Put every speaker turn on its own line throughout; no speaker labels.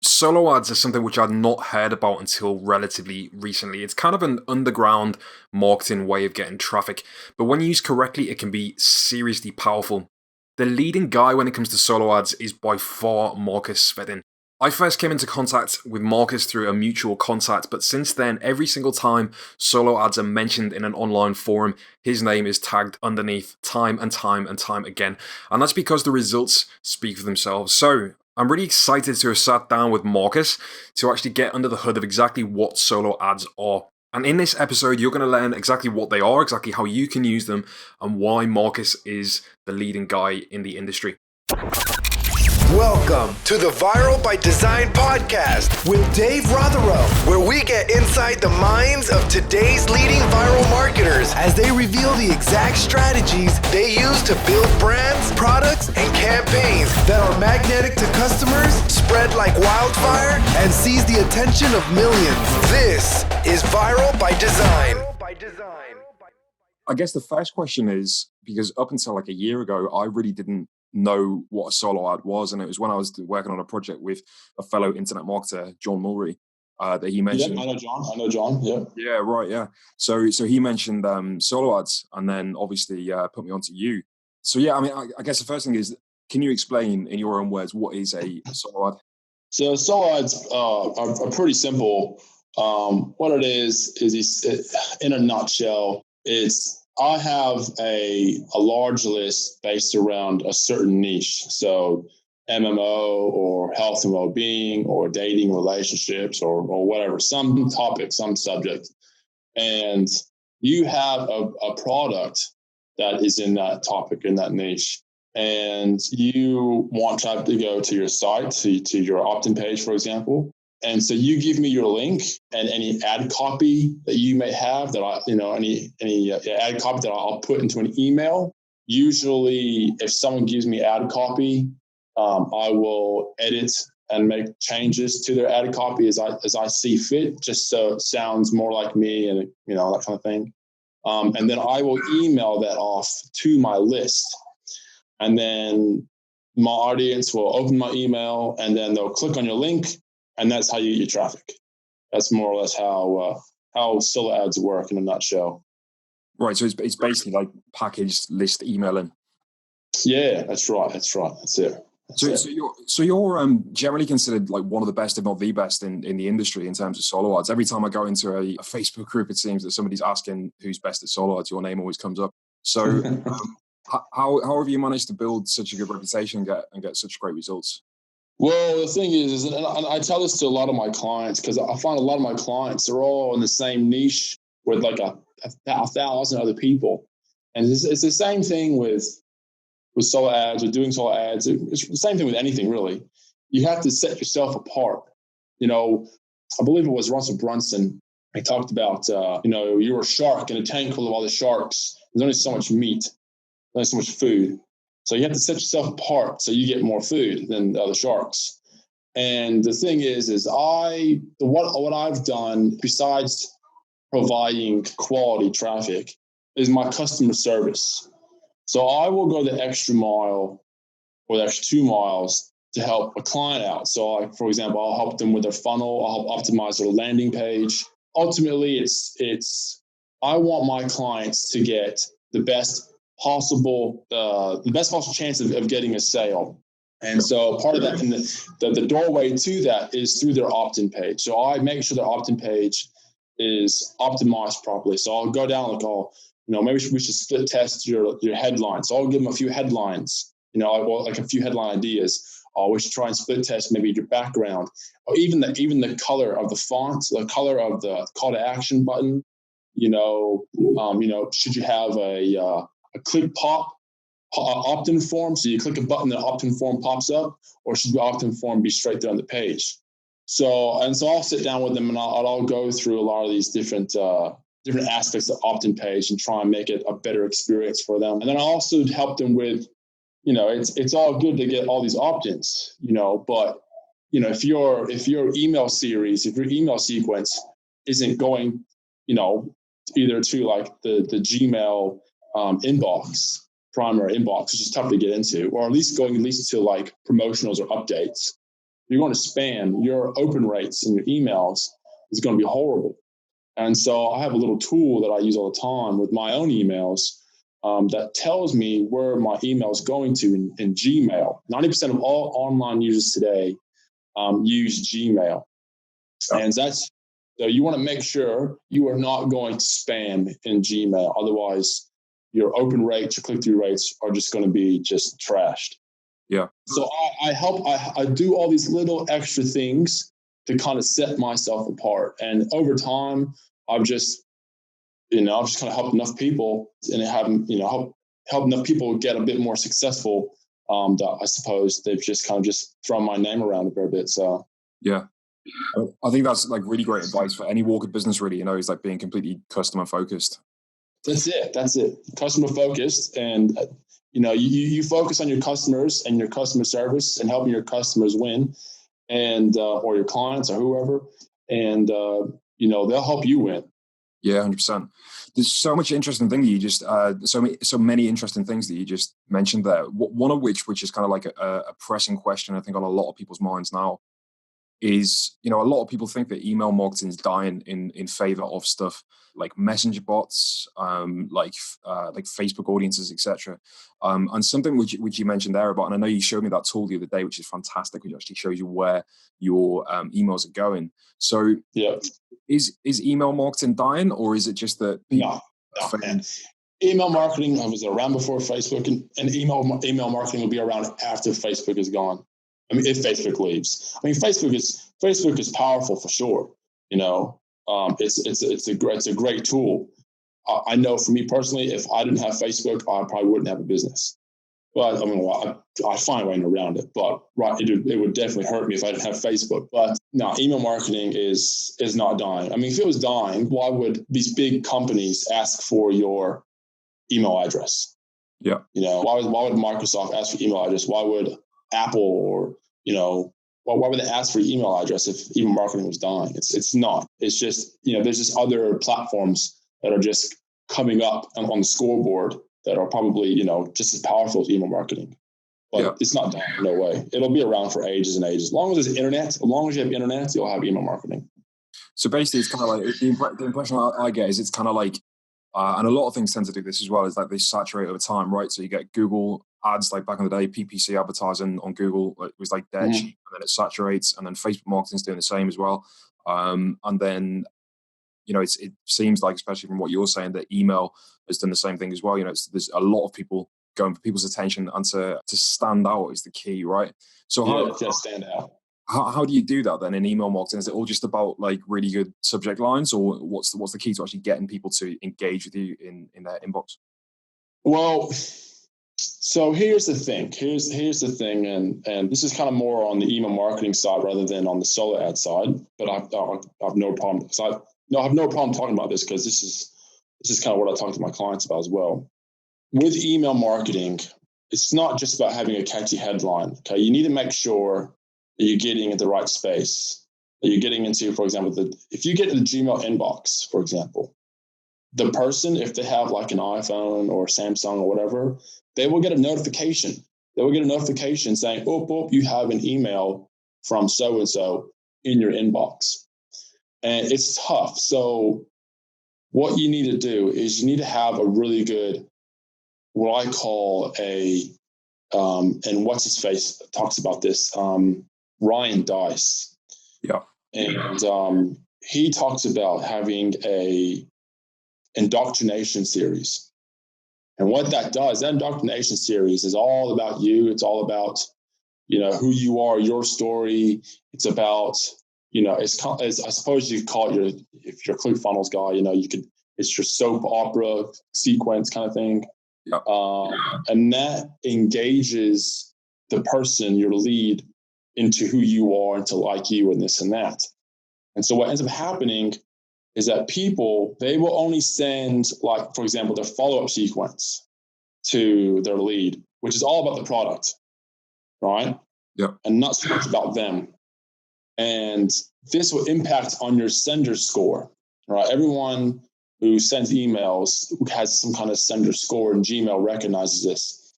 Solo ads is something which I'd not heard about until relatively recently. It's kind of an underground marketing way of getting traffic, but when used correctly, it can be seriously powerful. The leading guy when it comes to solo ads is by far Marcus Svedin. I first came into contact with Marcus through a mutual contact, but since then, every single time solo ads are mentioned in an online forum, his name is tagged underneath time and time and time again. And that's because the results speak for themselves. So, I'm really excited to have sat down with Marcus to actually get under the hood of exactly what solo ads are. And in this episode, you're going to learn exactly what they are, exactly how you can use them, and why Marcus is the leading guy in the industry.
Welcome to the Viral by Design podcast with Dave Rotherow, where we get inside the minds of today's leading viral marketers as they reveal the exact strategies they use to build brands, products, and campaigns that are magnetic to customers, spread like wildfire, and seize the attention of millions. This is Viral by Design.
I guess the first question is, because up until like a year ago, I really didn't know what a solo ad was, and it was when I was working on a project with a fellow internet marketer, John Mulry, that he mentioned.
Yeah, I know John.
Yeah, right. Yeah. So he mentioned solo ads, and then obviously put me onto you. So yeah, I mean, I guess the first thing is, can you explain in your own words what is a solo ad?
So solo ads are pretty simple. What it is in a nutshell, I have a large list based around a certain niche. So MMO or health and well-being or dating relationships or whatever, some topic, some subject. And you have a product that is in that topic, in that niche. And you want traffic to go to your site, to your opt-in page, for example. And so you give me your link and any ad copy that you may have that any ad copy that I'll put into an email. Usually, if someone gives me ad copy, I will edit and make changes to their ad copy as I see fit, just so it sounds more like me and that kind of thing. And then I will email that off to my list, and then my audience will open my email, and then they'll click on your link. And that's how you get your traffic. That's more or less how solo ads work in a nutshell.
Right. So it's basically like packaged list emailing.
Yeah, that's right. That's it.
So you're generally considered like one of the best, if not the best, in the industry in terms of solo ads. Every time I go into a Facebook group, it seems that somebody's asking who's best at solo ads. Your name always comes up. So how have you managed to build such a good reputation and get such great results?
Well, the thing is, and I tell this to a lot of my clients, because I find a lot of my clients are all in the same niche with like a 1,000 other people. And it's the same thing with solo ads or doing solo ads. It's the same thing with anything, really. You have to set yourself apart. I believe it was Russell Brunson. He talked about, you're a shark in a tank full of other sharks. There's only so much meat, only so much food. So you have to set yourself apart so you get more food than the other sharks. And the thing is what I've done besides providing quality traffic is my customer service. So I will go the extra mile or the extra 2 miles to help a client out. So for example, I'll help them with their funnel. I'll help optimize their landing page. Ultimately, I want my clients to get the best possible chance of getting a sale. And so part of that, and the doorway to that is through their opt-in page. So I make sure their opt-in page is optimized properly. So I'll go down maybe we should split test your headlines. So I'll give them a few headlines, like a few headline ideas. We should try and split test maybe your background, or even the color of the font, the color of the call to action button. Should you have a click pop opt-in form? So you click a button, the opt-in form pops up, or should the opt-in form be straight there on the page? So I'll sit down with them and I'll go through a lot of these different aspects of opt-in page and try and make it a better experience for them. And then I also help them with, it's all good to get all these opt-ins, but if your email series, if your email sequence isn't going, either to like the Gmail primary inbox, which is tough to get into, or at least to like promotionals or updates, you're going to spam, your open rates in your emails is going to be horrible. And so I have a little tool that I use all the time with my own emails that tells me where my email is going to in Gmail. 90% of all online users today use Gmail. And that's, so you want to make sure you are not going to spam in Gmail. Otherwise, your open rates, your click-through rates are just going to be just trashed.
Yeah.
So I do all these little extra things to kind of set myself apart. And over time, I've just kind of helped enough people and help enough people get a bit more successful. That I suppose they've just kind of just thrown my name around a fair bit. So
yeah, I think that's like really great advice for any walk of business. Really, is like being completely customer focused.
That's it. Customer focused, and you focus on your customers and your customer service and helping your customers win, and or your clients or whoever, and they'll help you win.
Yeah, 100%. There's so much interesting thing that you just so many interesting things that you just mentioned there. One of which is kind of like a pressing question, I think, on a lot of people's minds now is, a lot of people think that email marketing is dying in favor of stuff like messenger bots, like Facebook audiences, etc. And something which you mentioned there about, and I know you showed me that tool the other day, which is fantastic, which actually shows you where your emails are going. So
yeah,
is email marketing dying, or is it just that
people? No, man. Email marketing was around before Facebook, and email marketing will be around after Facebook is gone. I mean, if Facebook leaves. I mean, Facebook is powerful for sure. It's a great tool. I know for me personally, if I didn't have Facebook, I probably wouldn't have a business. But I mean, I find a way around it. But right, it would definitely hurt me if I didn't have Facebook. But no, email marketing is not dying. I mean, if it was dying, why would these big companies ask for your email address?
Yeah.
Why would Microsoft ask for email address? Why would Apple or why would they ask for your email address if email marketing was dying? It's not. It's just there's just other platforms that are just coming up on the scoreboard that are probably just as powerful as email marketing. But It's not dying. No way. It'll be around for ages and ages. As long as there's internet, as long as you have internet, you'll have email marketing.
So basically, it's kind of like the impression I get is it's kind of like, and a lot of things tend to do this as well, is like they saturate over time, right? So you get Google ads, like back in the day, PPC advertising on Google, it was like dead cheap, and then it saturates, and then Facebook marketing's doing the same as well. And then, it seems like, especially from what you're saying, that email has done the same thing as well. There's a lot of people going for people's attention, and to stand out is the key, right? So
how stand out?
How do you do that then in email marketing? Is it all just about like really good subject lines, or what's the key to actually getting people to engage with you in their inbox?
Well, so here's the thing. Here's the thing, and this is kind of more on the email marketing side rather than on the solo ad side. But I have no problem. I have no problem talking about this because this is kind of what I talk to my clients about as well. With email marketing, it's not just about having a catchy headline. Okay, you need to make sure that you're getting in the right space. That you're getting into, for example, if you get to the Gmail inbox, for example, the person, if they have like an iPhone or Samsung or whatever, they will get a notification. They will get a notification saying, oh, you have an email from so-and-so in your inbox. And it's tough. So what you need to do is you need to have a really good, what I call and what's his face talks about this, Ryan Dice.
Yeah.
And he talks about having a indoctrination series. And what that does, that indoctrination series is all about you. It's all about, who you are, your story. It's about, it's I suppose you call it if you're a ClickFunnels guy, it's your soap opera sequence kind of thing.
Yeah.
And that engages the person, your lead, into who you are and to like you and this and that. And so what ends up happening is that people, they will only send, like, for example, their follow-up sequence to their lead, which is all about the product, right?
Yeah.
And not so much about them. And this will impact on your sender score, right? Everyone who sends emails has some kind of sender score, and Gmail recognizes this.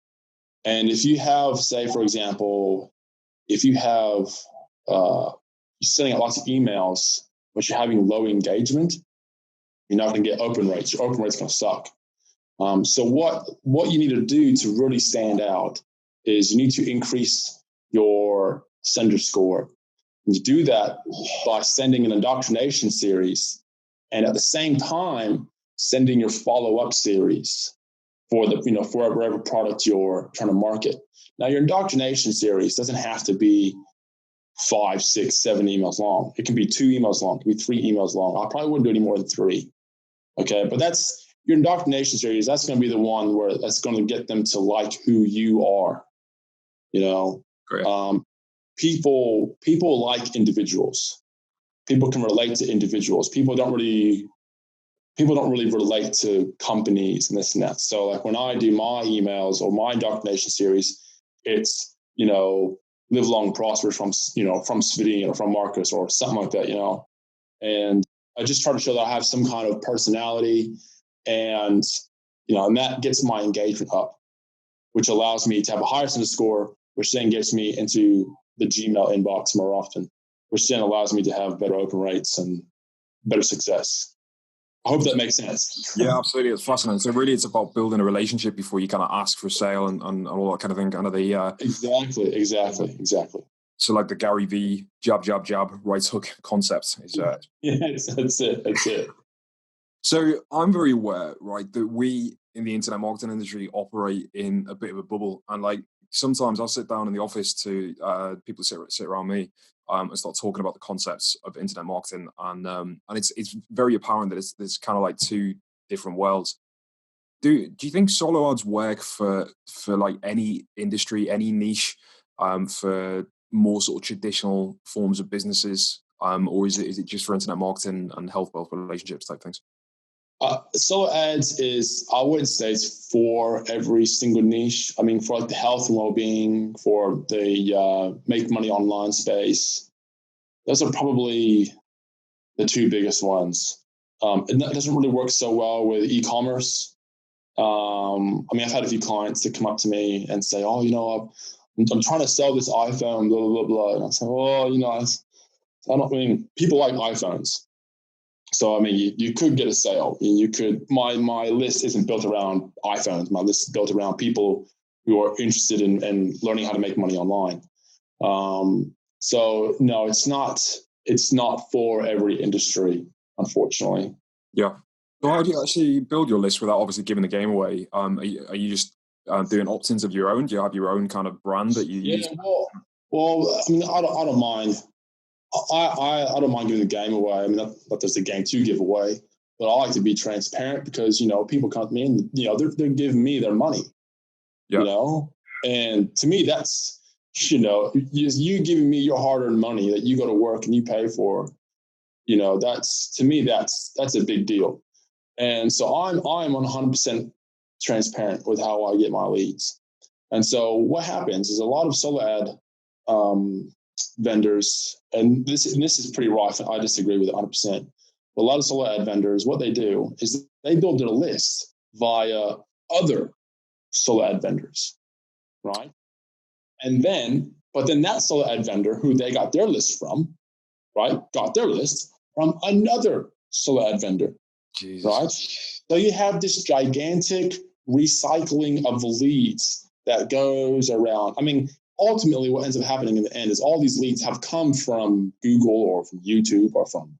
And if you have, say, for example, if you have sending out lots of emails, but you're having low engagement, you're not going to get open rates. Your open rate's going to suck. So what you need to do to really stand out is you need to increase your sender score. And you do that by sending an indoctrination series, and at the same time sending your follow-up series for for whatever product you're trying to market. Now, your indoctrination series doesn't have to be 5, 6, 7 emails long. It can be 2 emails long. It can be 3 emails long. I probably wouldn't do any more than 3. Okay, but that's your indoctrination series. That's going to be the one where that's going to get them to like who you are.
Great.
People like individuals. People can relate to individuals. People don't really relate to companies and this and that. So like when I do my emails or my indoctrination series, it's, live long and prosper from Svedin or from Marcus or something like that, and I just try to show that I have some kind of personality, and, and that gets my engagement up, which allows me to have a higher sender score, which then gets me into the Gmail inbox more often, which then allows me to have better open rates and better success. I hope that makes sense.
Yeah, absolutely. It's fascinating. So really it's about building a relationship before you kind of ask for sale and all that kind of thing. Kind of the
Exactly.
So like the Gary V jab, right hook concept is
that's it.
So I'm very aware, right, that we in the internet marketing industry operate in a bit of a bubble. And like sometimes I'll sit down in the office to people sit around me and start talking about the concepts of internet marketing. And it's very apparent that there's kind of like 2 different worlds. Do you think solo ads work for like any industry, any niche, for more sort of traditional forms of businesses, or is it just for internet marketing and health, wealth, relationships type things?
Solo ads I wouldn't say it's for every single niche. I mean, for like the health and well-being, for the make money online space, those are probably the 2 biggest ones. It doesn't really work so well with e-commerce. I've had a few clients that come up to me and say, "Oh, I'm trying to sell this iPhone, blah blah blah," and I say, people like iPhones. So, you could get a sale. You could. My list isn't built around iPhones. My list is built around people who are interested in learning how to make money online. So no, it's not. It's not for every industry, unfortunately.
Yeah. So how do you actually build your list without obviously giving the game away? Are you just doing opt-ins of your own? Do you have your own kind of brand that you use?
Well, I don't mind. I don't mind giving the game away. Not there's a game to give away, but I like to be transparent because, people come to me and, they're giving me their money, and to me, that's, you giving me your hard-earned money that you go to work and you pay for, that's a big deal. And so I'm 100% transparent with how I get my leads. And so what happens is a lot of solo ad, vendors, and this is pretty rough, and I disagree with it 100%. But a lot of solo ad vendors, what they do is they build their list via other solo ad vendors, right? But then that solo ad vendor who they got their list from, right, got their list from another solo ad vendor,
Jesus.
Right? So you have this gigantic recycling of leads that goes around. Ultimately, what ends up happening in the end is all these leads have come from Google or from YouTube or from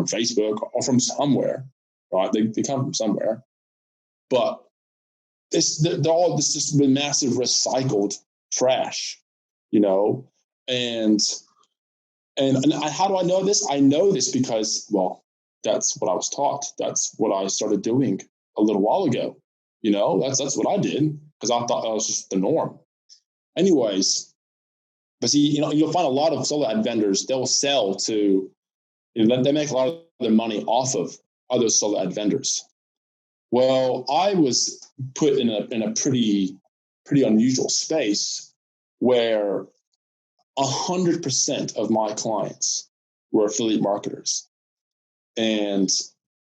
Facebook or from somewhere, right? They come from somewhere, but they're all this just massive recycled trash, And how do I know this? I know this because, that's what I was taught. That's what I started doing a little while ago. That's what I did because I thought that was just the norm. Anyways, but see, you'll find a lot of solo ad vendors, they'll sell to, they make a lot of their money off of other solo ad vendors. Well, I was put in a pretty unusual space where 100% of my clients were affiliate marketers. And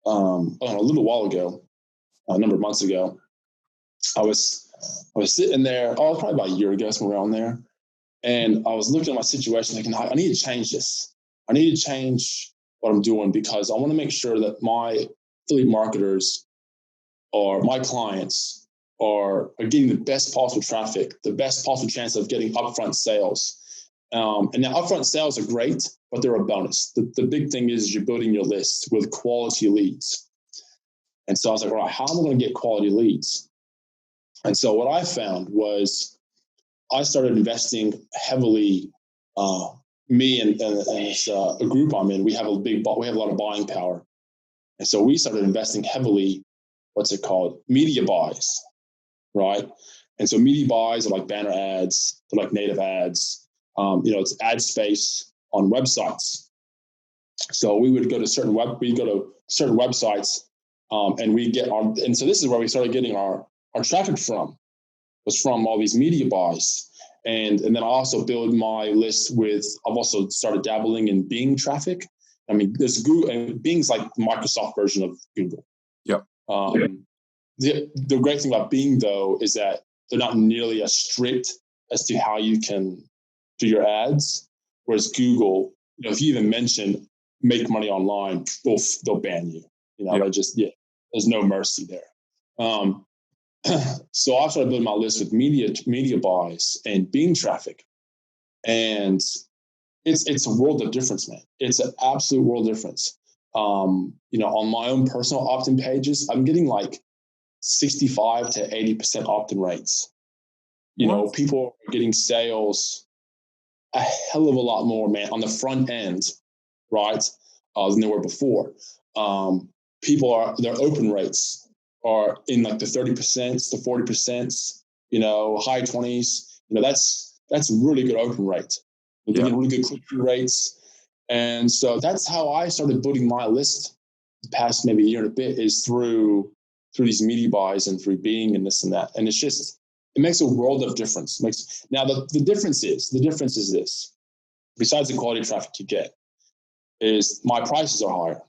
a little while ago, a number of months ago, I was sitting there, probably about a year ago, somewhere around there. And I was looking at my situation thinking, I need to change this. I need to change what I'm doing because I want to make sure that my affiliate marketers or my clients are getting the best possible traffic, the best possible chance of getting upfront sales. And now upfront sales are great, but they're a bonus. The big thing is you're building your list with quality leads. And so I was like, all right, how am I going to get quality leads? And so what I found was I started investing heavily. Me and a group I'm in, we have a lot of buying power. And so we started investing heavily, media buys, right? And so media buys are like banner ads, they're like native ads. It's ad space on websites. So we would go to certain websites, and so this is where we started getting our traffic from, was from all these media buys. And then I also build my list I've also started dabbling in Bing traffic. I mean, there's Google, and Bing's like the Microsoft version of Google.
Yep.
The great thing about Bing, though, is that they're not nearly as strict as to how you can do your ads. Whereas Google, if you even mention make money online, they'll ban you. There's no mercy there. So I started building my list with media buys and Bing traffic, and it's a world of difference, man. It's an absolute world difference. On my own personal opt-in pages, I'm getting like 65 to 80% opt-in rates. People are getting sales a hell of a lot more, man, on the front end, right, than they were before. Their open rates are in like the 30% to 40%, high 20s. That's really good open rate. They're getting really good click-through rates. And so that's how I started building my list the past maybe year and a bit, is through these media buys and through Bing and this and that. And it makes a world of difference. Now the difference is this, besides the quality of traffic you get, is my prices are higher.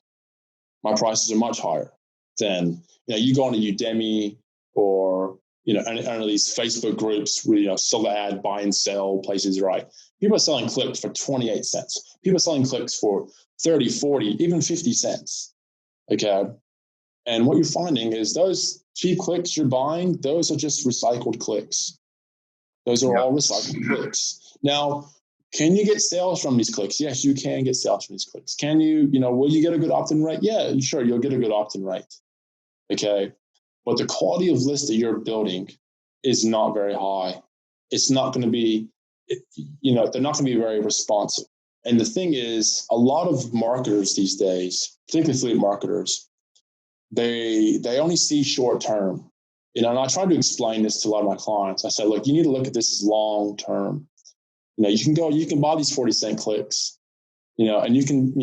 My prices are much higher than, you go on a Udemy or, any of these Facebook groups where, sell ad, buy and sell places, right? People are selling clicks for 28 cents. People are selling clicks for 30, 40, even 50 cents. Okay. And what you're finding is those cheap clicks you're buying, those are just recycled clicks. Those are all recycled clicks. Now, can you get sales from these clicks? Yes, you can get sales from these clicks. Can you, will you get a good opt-in rate? Yeah, sure, you'll get a good opt-in rate. Okay. But the quality of list that you're building is not very high. It's not going to be, they're not going to be very responsive. And the thing is, a lot of marketers these days, particularly affiliate marketers, they only see short term. And I try to explain this to a lot of my clients. I said, look, you need to look at this as long term. You can buy these 40-cent clicks, and you can,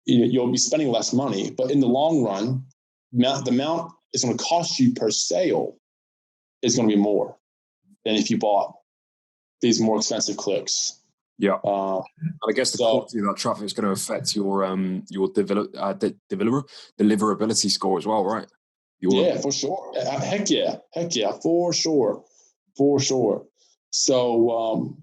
you'll be spending less money, but in the long run, the amount it's going to cost you per sale is going to be more than if you bought these more expensive clicks.
Yeah, and I guess the quality of that traffic is going to affect your deliverability score as well, right?
For sure. Heck yeah, for sure. So,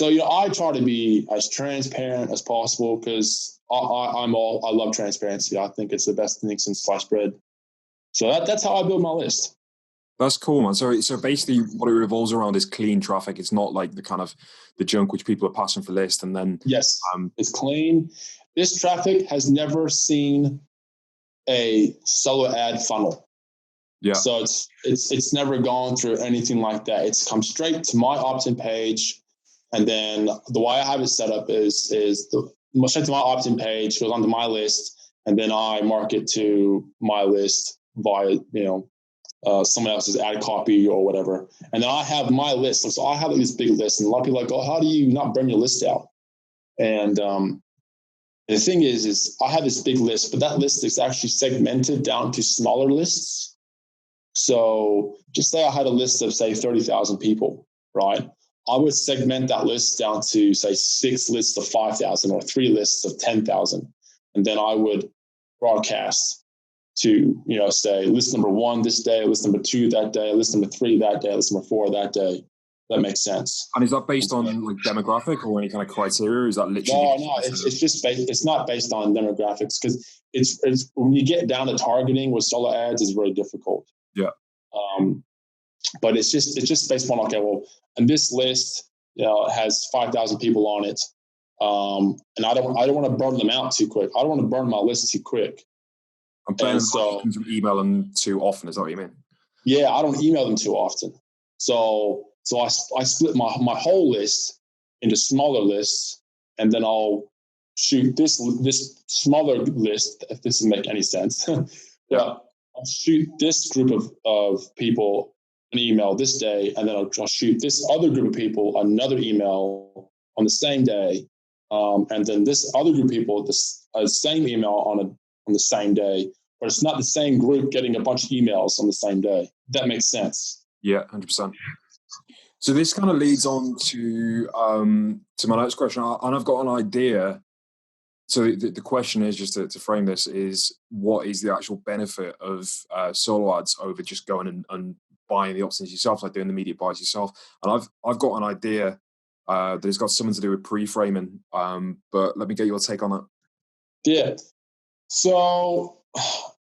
I try to be as transparent as possible because I love transparency. I think it's the best thing since sliced bread. So that's how I build my list.
That's cool, man. So basically what it revolves around is clean traffic. It's not like the kind of the junk which people are passing for list. And then
yes, it's clean. This traffic has never seen a solo ad funnel.
Yeah.
So it's never gone through anything like that. It's come straight to my opt-in page. And then the way I have it set up is straight to my opt-in page, goes onto my list, and then I market to my list via, someone else's ad copy or whatever. And then I have my list. So I have this big list, and a lot of people are like, oh, how do you not burn your list out? And the thing is I have this big list, but that list is actually segmented down to smaller lists. So just say I had a list of, say, 30,000 people, right? I would segment that list down to, say, 6 lists of 5,000 or 3 lists of 10,000. And then I would broadcast to, say, list number 1 this day, list number 2 that day, list number 3 that day, list number 4 that day. That makes sense.
And is that based on like demographic or any kind of criteria? Or is that literally?
No, it's just based. It's not based on demographics because it's when you get down to targeting with solo ads is very difficult.
Yeah.
But it's just based on, okay, well, and this list, has 5,000 people on it. And I don't want to burn them out too quick. I don't want to burn my list too quick.
And so email them too often. Is that what you mean?
Yeah, I don't email them too often. So I split my whole list into smaller lists, and then I'll shoot this smaller list, if this doesn't make any sense.
Yeah.
I'll shoot this group of people an email this day, and then I'll shoot this other group of people another email on the same day, and then this other group of people the same email on the same day. But it's not the same group getting a bunch of emails on the same day. That makes sense.
Yeah, 100%. So this kind of leads on to my next question, and I've got an idea. So the question is, just to frame this, is what is the actual benefit of solo ads over just going and buying the options yourself, like doing the media buys yourself? And I've got an idea that has got something to do with pre-framing, but let me get your take on that.
Yeah. So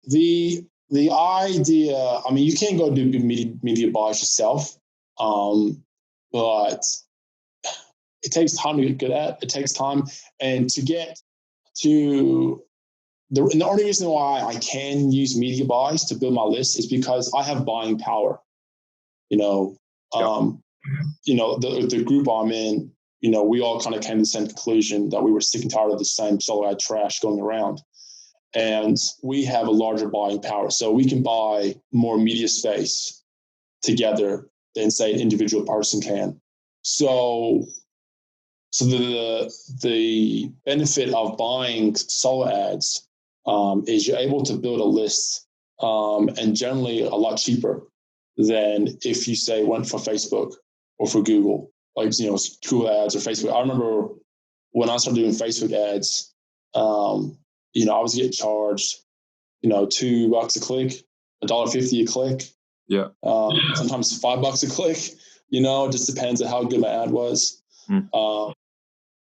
the idea, I mean, you can't go do media buys yourself, but it takes time to get good at. It takes time, and to get to the only reason why I can use media buys to build my list is because I have buying power. The group I'm in, we all kind of came to the same conclusion that we were sick and tired of the same solo ad trash going around. And we have a larger buying power. So we can buy more media space together than, say, an individual person can. So the benefit of buying solo ads is you're able to build a list and generally a lot cheaper than if you, say, went for Facebook or for Google, like, Google ads or Facebook. I remember when I started doing Facebook ads, I was getting charged, $2 a click, $1.50 a click.
Yeah.
Sometimes $5 a click, it just depends on how good my ad was.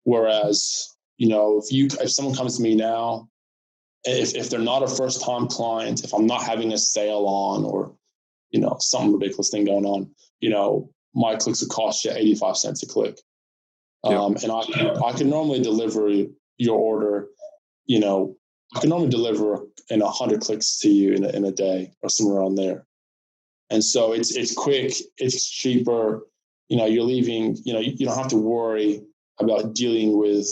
Whereas, if someone comes to me now, if they're not a first time client, if I'm not having a sale on or, some ridiculous thing going on, my clicks would cost you 85 cents a click. And I can normally deliver your order, I can normally deliver 100 clicks to you in a day or somewhere around there. And so it's quick, it's cheaper, you're leaving, you don't have to worry about dealing with,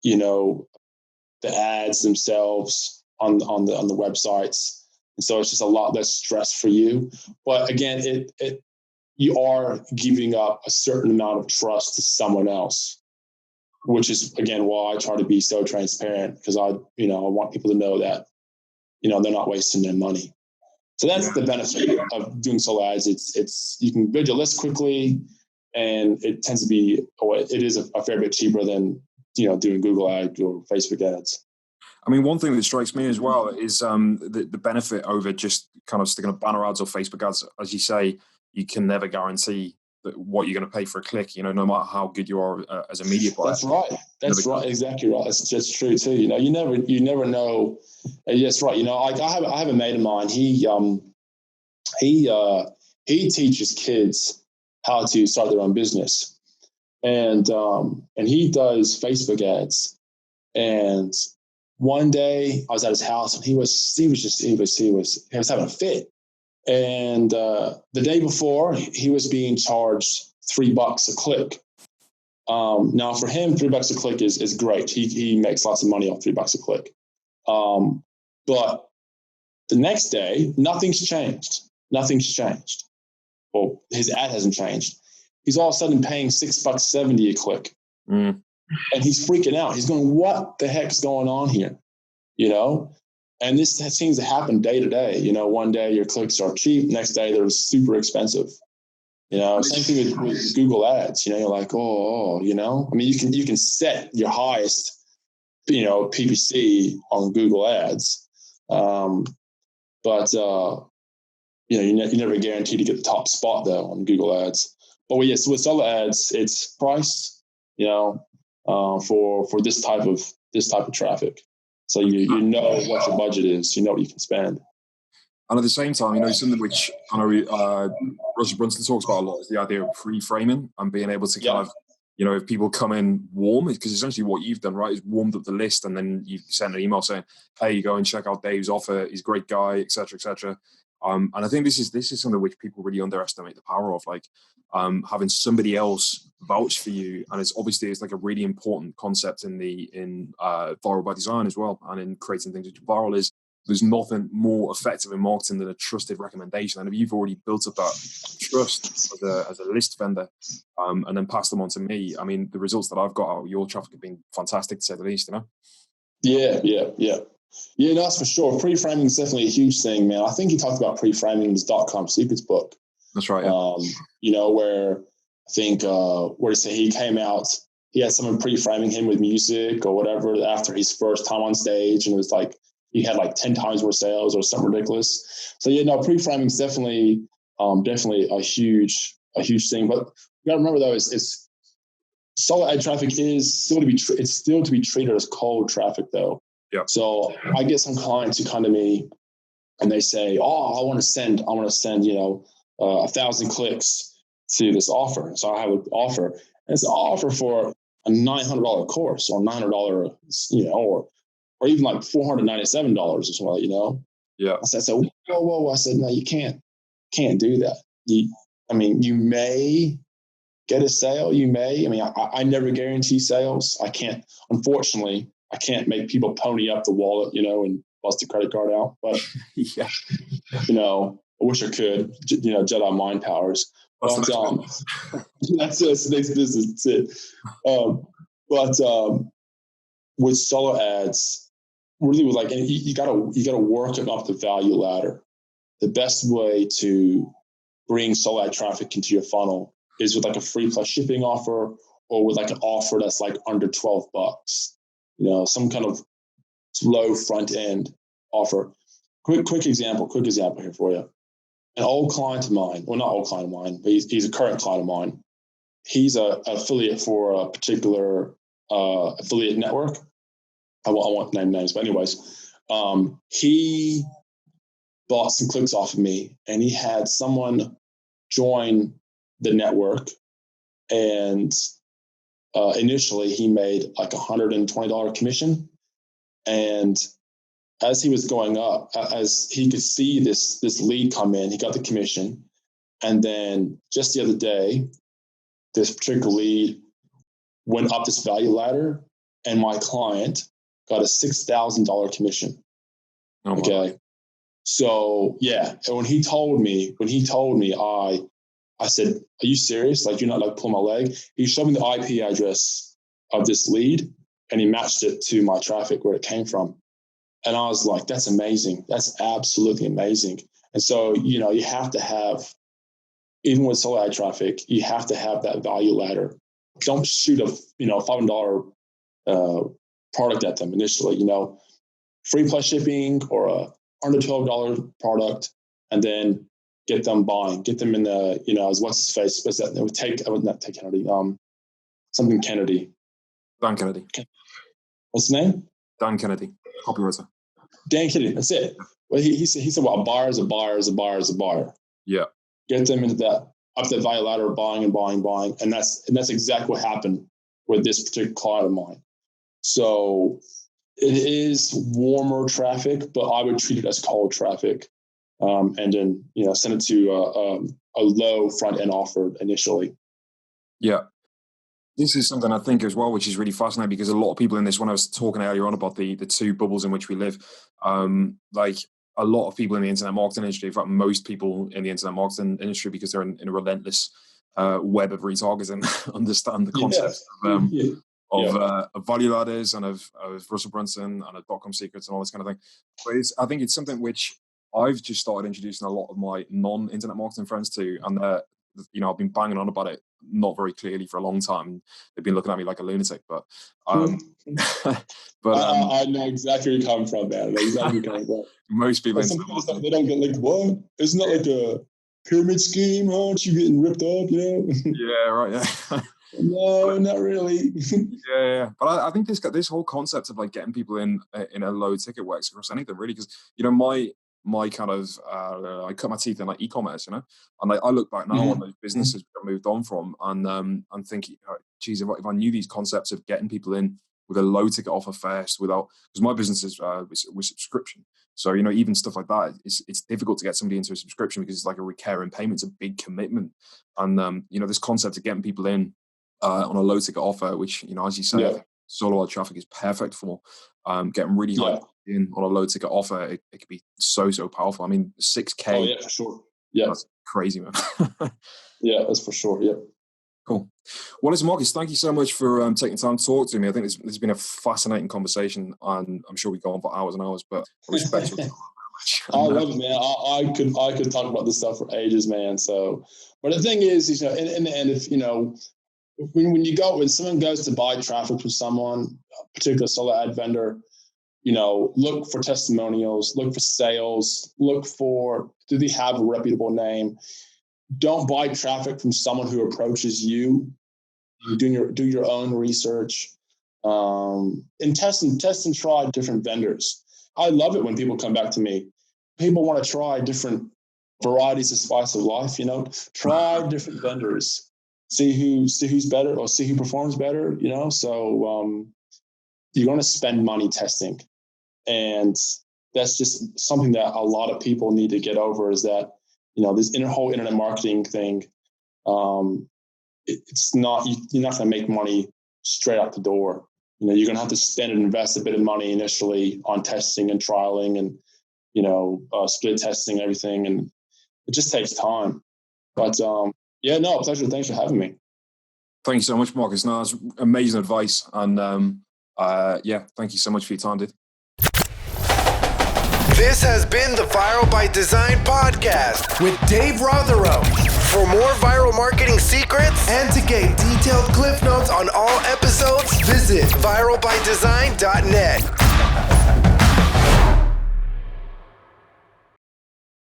the ads themselves on the websites. And so it's just a lot less stress for you. But again, you are giving up a certain amount of trust to someone else, which is, again, why I try to be so transparent, because I want people to know that, they're not wasting their money. So that's the benefit of doing solo ads. It's you can build your list quickly, and it tends to be, it is a fair bit cheaper than, doing Google ads or Facebook ads.
I mean, one thing that strikes me as well is the benefit over just kind of sticking up banner ads or Facebook ads. As you say, you can never guarantee what you're going to pay for a click, no matter how good you are as a media buyer.
That's right. That's right. Exactly right. That's just true too. You never know. Yes, right. I have a mate of mine. He teaches kids how to start their own business, and he does Facebook ads. And one day I was at his house, and he was having a fit. And the day before, he was being charged $3 a click. Now for him, $3 a click is great. He makes lots of money off $3 a click. But the next day, nothing's changed. Well, his ad hasn't changed. He's all of a sudden paying $6.70 a click. And he's freaking out. He's going, what the heck's going on here? And this seems to happen day to day. One day your clicks are cheap, next day they're super expensive. Same thing with Google ads. You're like, I mean, you can set your highest, PPC on Google ads, but you never guarantee to get the top spot though on Google ads. yes, with solo ads, it's price, for this type of traffic. So you know what your budget is, you know what you can spend.
And at the same time, something which I know Russell Brunson talks about a lot is the idea of pre-framing and being able to kind of, if people come in warm, because essentially what you've done, right, is warmed up the list, and then you send an email saying, hey, you go and check out Dave's offer, he's a great guy, etc., etc. And I think this is something which people really underestimate the power of, like having somebody else vouch for you. And it's like a really important concept in viral by design as well, and in creating things which are viral is there's nothing more effective in marketing than a trusted recommendation. And if you've already built up that trust as a list vendor, and then passed them on to me, I mean, the results that I've got out of your traffic have been fantastic, to say the least,
Yeah, no, that's for sure. Pre-framing is definitely a huge thing, man. I think he talked about pre-framing in his .com secrets book.
That's right, yeah.
Where I think, where he came out, he had someone pre-framing him with music or whatever after his first time on stage, and it was like, he had like 10 times more sales or something ridiculous. So pre-framing is definitely a huge thing. But you got to remember though, it's solo ad traffic is still to be treated as cold traffic though.
Yeah.
So I get some clients who come to me and they say, "Oh, I want to send 1,000 clicks to this offer." So I have an offer, and it's an offer for a $900 course or $900, or even like $497 or something,
Yeah.
I said, whoa. I said, no, you can't do that. You may get a sale. You may. I never guarantee sales. Unfortunately, I can't make people pony up the wallet, and bust the credit card out. But,
yeah.
I wish I could, Jedi mind powers. But that's it. Next business. That's it. But with solo ads, really you gotta work up the value ladder. The best way to bring solo ad traffic into your funnel is with like a free plus shipping offer, or with like an offer that's like under $12. Some kind of low front end offer. Quick example here for you. An old client of mine, well, not old client of mine, but he's a current client of mine. He's an affiliate for a particular affiliate network. I won't name names, but anyways, he bought some clicks off of me, and he had someone join the network, and initially he made like $120 commission, and as he was going up, as he could see this lead come in, he got the commission, and then just the other day, this particular lead went up this value ladder, and my client got a $6,000 commission.
Oh,
okay. So yeah. And when he told me, I said, are you serious? Like, you're not like pulling my leg? He showed me the IP address of this lead, and he matched it to my traffic where it came from. And I was like, that's amazing. That's absolutely amazing. And so, you have to have, even with solo ad traffic, you have to have that value ladder. Don't shoot a $5 product at them initially, free plus shipping or a under $12 product, and then get them buying, get them in the, what's his face? What's that? It would not take Kennedy. Something Kennedy.
Dan Kennedy.
What's his name? Dan
Kennedy. Copywriter.
Dan Kennedy. That's it. Well, he said, well, a buyer is a buyer is a buyer is a buyer.
Yeah.
Get them into that, up the value ladder, buying. And that's exactly what happened with this particular client of mine. So it is warmer traffic, but I would treat it as cold traffic, and then send it to a low front end offer initially.
Yeah, this is something I think as well, which is really fascinating, because a lot of people in this, when I was talking earlier on about the two bubbles in which we live, like a lot of people in the internet marketing industry, in fact, most people in the internet marketing industry, because they're in a relentless web of retargeting, understand the concept of value ladders and of Russell Brunson and of .com secrets and all this kind of thing. But I think it's something which I've just started introducing a lot of my non-internet marketing friends to, and I've been banging on about it not very clearly for a long time. They've been looking at me like a lunatic, but I
know exactly where you're coming from, man. I know exactly where you're coming from.
Most people,
some people they don't get like, what? Isn't that like pyramid scheme? Aren't you getting ripped off?
Yeah, right. Yeah.
No, not really.
Yeah. But I think this whole concept of like getting people in a low ticket works across anything really, because my kind of I cut my teeth in like e-commerce, and I look back now on those businesses I moved on from, and thinking, geez, if I knew these concepts of getting people in with a low ticket offer first, without, because my business is with subscription, so even stuff like that, it's difficult to get somebody into a subscription because it's like a recurring payment, it's a big commitment, and this concept of getting people in on a low ticket offer, which as you say, solo traffic is perfect for. Getting really high in on a low ticket offer, it could be so powerful. I mean, 6K.
Oh yeah, for sure. Yeah,
that's crazy, man.
Yeah, that's for sure. Yeah.
Cool. Well, listen, Marcus, thank you so much for taking time to talk to me. I think this has been a fascinating conversation, and I'm sure we go on for hours and hours, but I respect your time.
I love it, man. I could talk about this stuff for ages, man. So, but the thing is, in the end, if when someone goes to buy traffic from someone, a particular solo ad vendor, look for testimonials, look for sales, look for, do they have a reputable name? Don't buy traffic from someone who approaches you. Do your own research, and test and try different vendors. I love it when people come back to me. People want to try different varieties of spice of life. Try different vendors, see who's better, or see who performs better. So you're going to spend money testing, and that's just something that a lot of people need to get over. Is that this whole internet marketing thing. It's not, you're not going to make money straight out the door. You're going to have to spend and invest a bit of money initially on testing and trialing and, split testing and everything. And it just takes time. But pleasure. Thanks for having me.
Thank you so much, Marcus. No, that's amazing advice. And thank you so much for your time, dude.
This has been the Viral by Design podcast with Dave Rotherow. For more viral marketing secrets and to get detailed cliff notes on all episodes, visit viralbydesign.net.